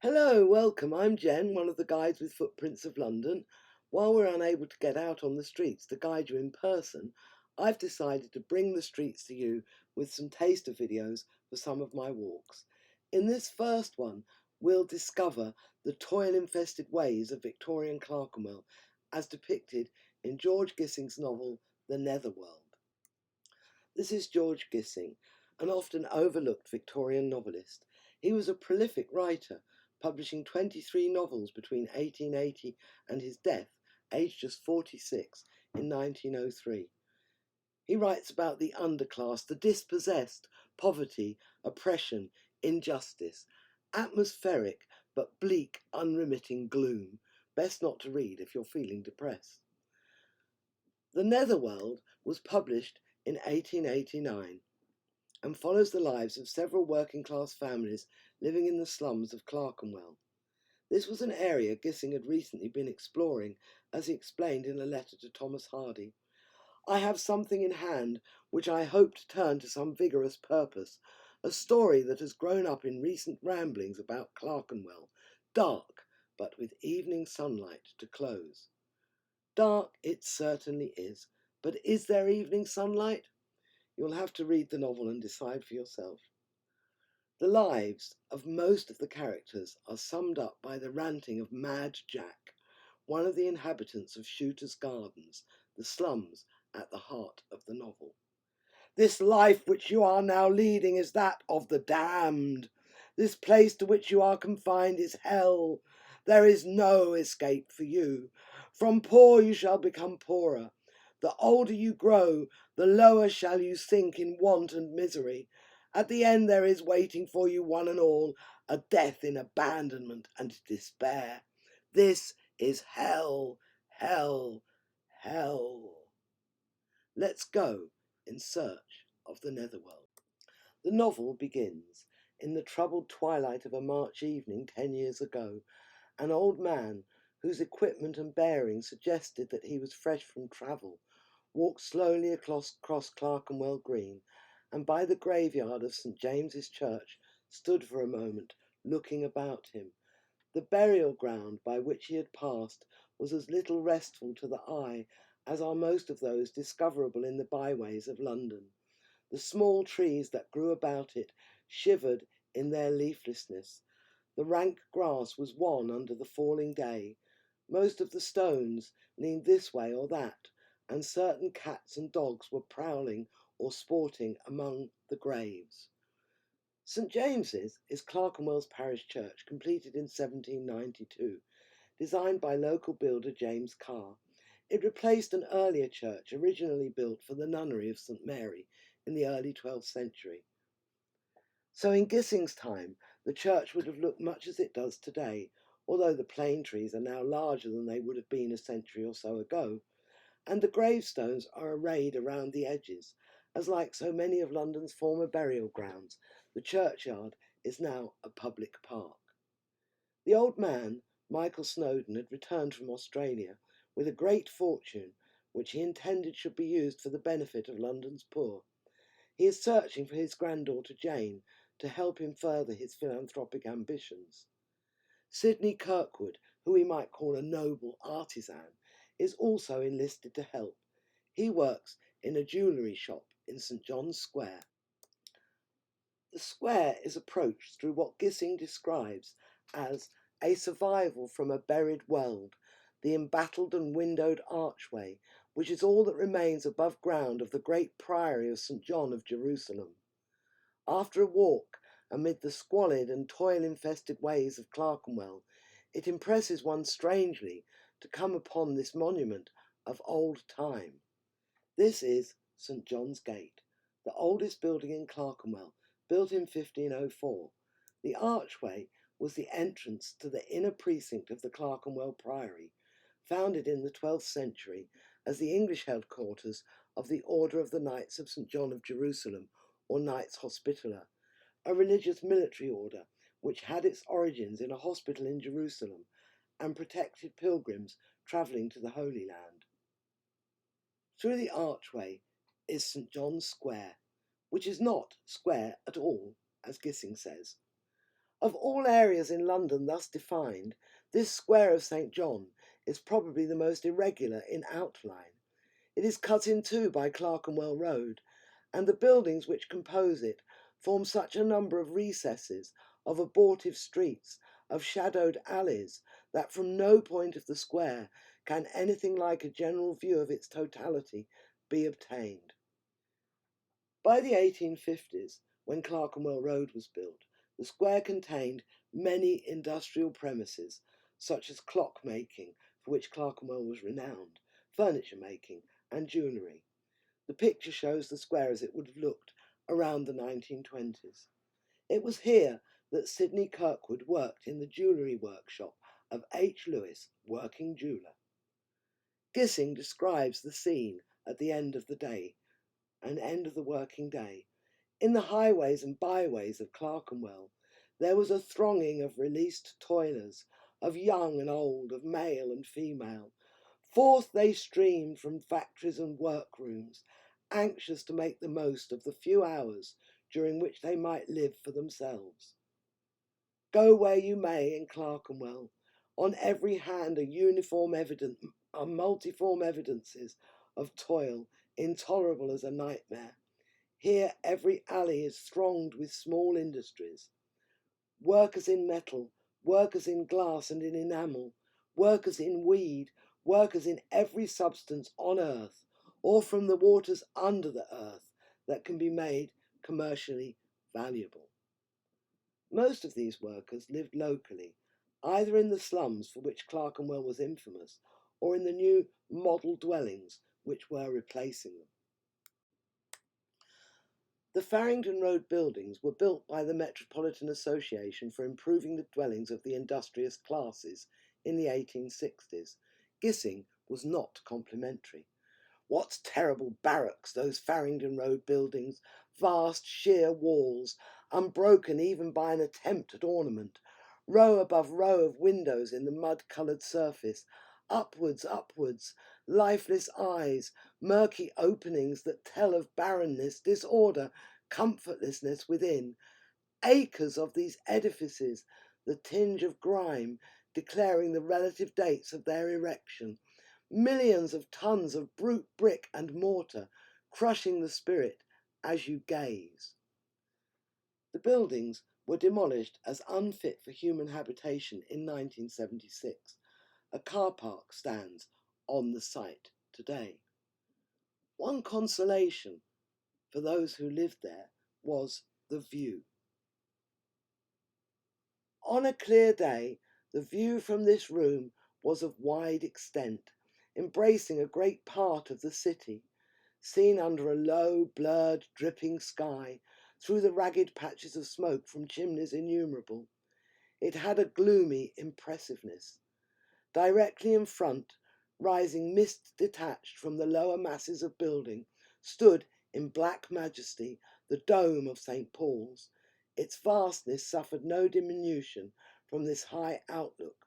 Hello, welcome. I'm Jen, one of the guides with Footprints of London. While we're unable to get out on the streets to guide you in person, I've decided to bring the streets to you with some taster videos for some of my walks. In this first one, we'll discover the toil-infested ways of Victorian Clerkenwell as depicted in George Gissing's novel The Netherworld. This is George Gissing, an often overlooked Victorian novelist. He was a prolific writer, publishing 23 novels between 1880 and his death, aged just 46, in 1903. He writes about the underclass, the dispossessed, poverty, oppression, injustice, atmospheric but bleak, unremitting gloom. Best not to read if you're feeling depressed. The Netherworld was published in 1889 and follows the lives of several working class families living in the slums of Clerkenwell. This was an area Gissing had recently been exploring, as he explained in a letter to Thomas Hardy. I have something in hand which I hope to turn to some vigorous purpose, a story that has grown up in recent ramblings about Clerkenwell, dark, but with evening sunlight to close. Dark it certainly is, but is there evening sunlight? You'll have to read the novel and decide for yourself. The lives of most of the characters are summed up by the ranting of Mad Jack, one of the inhabitants of Shooter's Gardens, the slums at the heart of the novel. This life which you are now leading is that of the damned. This place to which you are confined is hell. There is no escape for you. From poor you shall become poorer. The older you grow, the lower shall you sink in want and misery. At the end there is waiting for you one and all a death in abandonment and despair. This is hell, hell, hell. Let's go in search of the Netherworld. The novel begins in the troubled twilight of a March evening 10 years ago. An old man, whose equipment and bearing suggested that he was fresh from travel, walked slowly across Clerkenwell Green, and by the graveyard of St. James's Church stood for a moment, looking about him. The burial ground by which he had passed was as little restful to the eye as are most of those discoverable in the byways of London. The small trees that grew about it shivered in their leaflessness. The rank grass was wan under the falling day. Most of the stones leaned this way or that, and certain cats and dogs were prowling or sporting among the graves. St. James's is Clerkenwell's parish church, completed in 1792, designed by local builder James Carr. It replaced an earlier church originally built for the nunnery of St. Mary in the early 12th century. So in Gissing's time, the church would have looked much as it does today, although the plane trees are now larger than they would have been a century or so ago, and the gravestones are arrayed around the edges, as like so many of London's former burial grounds, the churchyard is now a public park. The old man, Michael Snowdon, had returned from Australia with a great fortune which he intended should be used for the benefit of London's poor. He is searching for his granddaughter Jane to help him further his philanthropic ambitions. Sidney Kirkwood, who we might call a noble artisan, is also enlisted to help. He works in a jewellery shop in St. John's Square. The square is approached through what Gissing describes as a survival from a buried world, the embattled and windowed archway, which is all that remains above ground of the great priory of St. John of Jerusalem. After a walk amid the squalid and toil-infested ways of Clerkenwell, it impresses one strangely to come upon this monument of old time. This is St. John's Gate, the oldest building in Clerkenwell, built in 1504. The archway was the entrance to the inner precinct of the Clerkenwell Priory, founded in the 12th century as the English headquarters of the Order of the Knights of St. John of Jerusalem, or Knights Hospitaller, a religious military order which had its origins in a hospital in Jerusalem and protected pilgrims travelling to the Holy Land. Through the archway is St. John's Square, which is not square at all, as Gissing says. Of all areas in London thus defined, this square of St. John is probably the most irregular in outline. It is cut in two by Clerkenwell Road, and the buildings which compose it form such a number of recesses, of abortive streets, of shadowed alleys, that from no point of the square can anything like a general view of its totality be obtained. By the 1850s, when Clerkenwell Road was built, the square contained many industrial premises, such as clock making, for which Clerkenwell was renowned, furniture making, and jewellery. The picture shows the square as it would have looked around the 1920s. It was here that Sidney Kirkwood worked in the jewellery workshop of H. Lewis, working jeweller. Gissing describes the scene at the end of the day, and end of the working day. In the highways and byways of Clerkenwell, there was a thronging of released toilers, of young and old, of male and female. Forth they streamed from factories and workrooms, anxious to make the most of the few hours during which they might live for themselves. Go where you may in Clerkenwell, on every hand are multiform evidences of toil, intolerable as a nightmare. Here every alley is thronged with small industries. Workers in metal, workers in glass and in enamel, workers in weed, workers in every substance on earth, or from the waters under the earth, that can be made commercially valuable. Most of these workers lived locally, either in the slums for which Clerkenwell was infamous, or in the new model dwellings which were replacing them. The Farringdon Road buildings were built by the Metropolitan Association for improving the dwellings of the industrious classes in the 1860s. Gissing was not complimentary. What terrible barracks, those Farringdon Road buildings, vast sheer walls, unbroken even by an attempt at ornament, row above row of windows in the mud-coloured surface, upwards, upwards, lifeless eyes, murky openings that tell of barrenness, disorder, comfortlessness within, acres of these edifices, the tinge of grime declaring the relative dates of their erection, millions of tons of brute brick and mortar crushing the spirit as you gaze. The buildings were demolished as unfit for human habitation in 1976. A car park stands on the site today. One consolation for those who lived there was the view. On a clear day, the view from this room was of wide extent, embracing a great part of the city, seen under a low, blurred, dripping sky, through the ragged patches of smoke from chimneys innumerable. It had a gloomy impressiveness. Directly in front, rising mist detached from the lower masses of building, stood in black majesty the dome of St. Paul's. Its vastness suffered no diminution from this high outlook,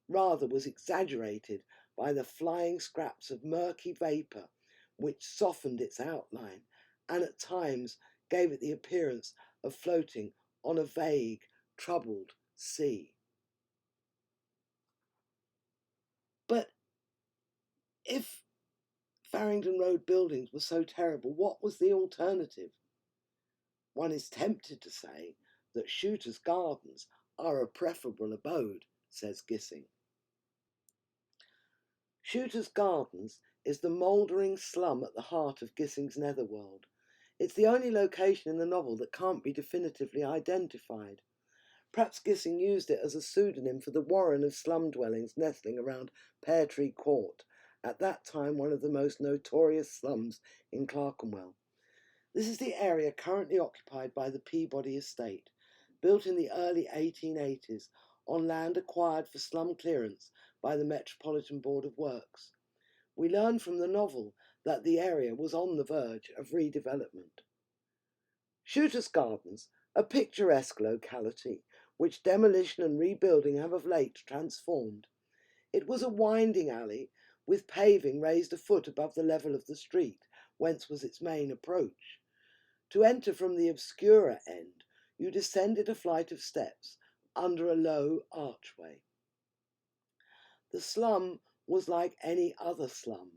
rather was exaggerated by the flying scraps of murky vapour which softened its outline and at times gave it the appearance of floating on a vague, troubled sea. But if Farringdon Road buildings were so terrible, what was the alternative? One is tempted to say that Shooter's Gardens are a preferable abode, says Gissing. Shooter's Gardens is the mouldering slum at the heart of Gissing's netherworld. It's the only location in the novel that can't be definitively identified. Perhaps Gissing used it as a pseudonym for the warren of slum dwellings nestling around Pear Tree Court, at that time one of the most notorious slums in Clerkenwell. This is the area currently occupied by the Peabody Estate, built in the early 1880s on land acquired for slum clearance by the Metropolitan Board of Works. We learn from the novel that the area was on the verge of redevelopment. Shooter's Gardens, a picturesque locality which demolition and rebuilding have of late transformed. It was a winding alley with paving raised a foot above the level of the street, whence was its main approach. To enter from the obscurer end, you descended a flight of steps under a low archway. The slum was like any other slum.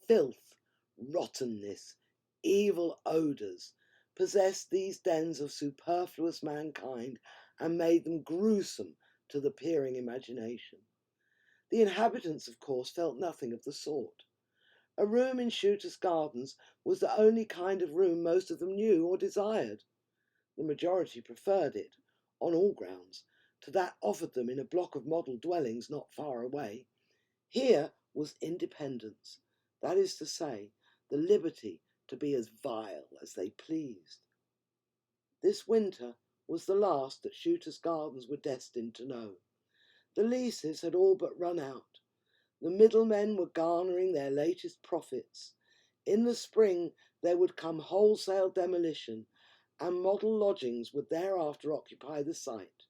Filth, rottenness, evil odours possessed these dens of superfluous mankind and made them gruesome to the peering imagination. The inhabitants, of course, felt nothing of the sort. A room in Shooter's Gardens was the only kind of room most of them knew or desired. The majority preferred it, on all grounds, to that offered them in a block of model dwellings not far away. Here was independence, that is to say, the liberty to be as vile as they pleased. This winter was the last that Shooter's Gardens were destined to know. The leases had all but run out. The middlemen were garnering their latest profits. In the spring there would come wholesale demolition, and model lodgings would thereafter occupy the site.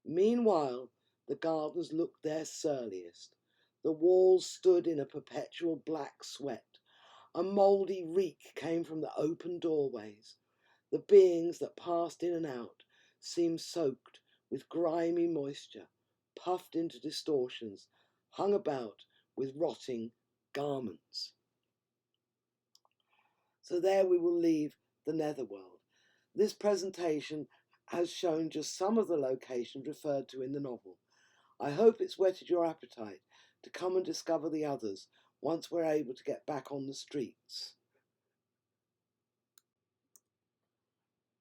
Meanwhile, the gardens looked their surliest. The walls stood in a perpetual black sweat. A mouldy reek came from the open doorways. The beings that passed in and out seemed soaked with grimy moisture, puffed into distortions, hung about with rotting garments. So there we will leave the netherworld. This presentation has shown just some of the locations referred to in the novel. I hope it's whetted your appetite to come and discover the others once we're able to get back on the streets.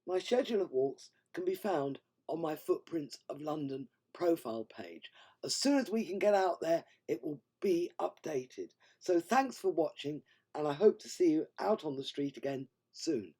My schedule of walks can be found on my Footprints of London profile page. As soon as we can get out there, it will be updated. So thanks for watching, and I hope to see you out on the street again soon.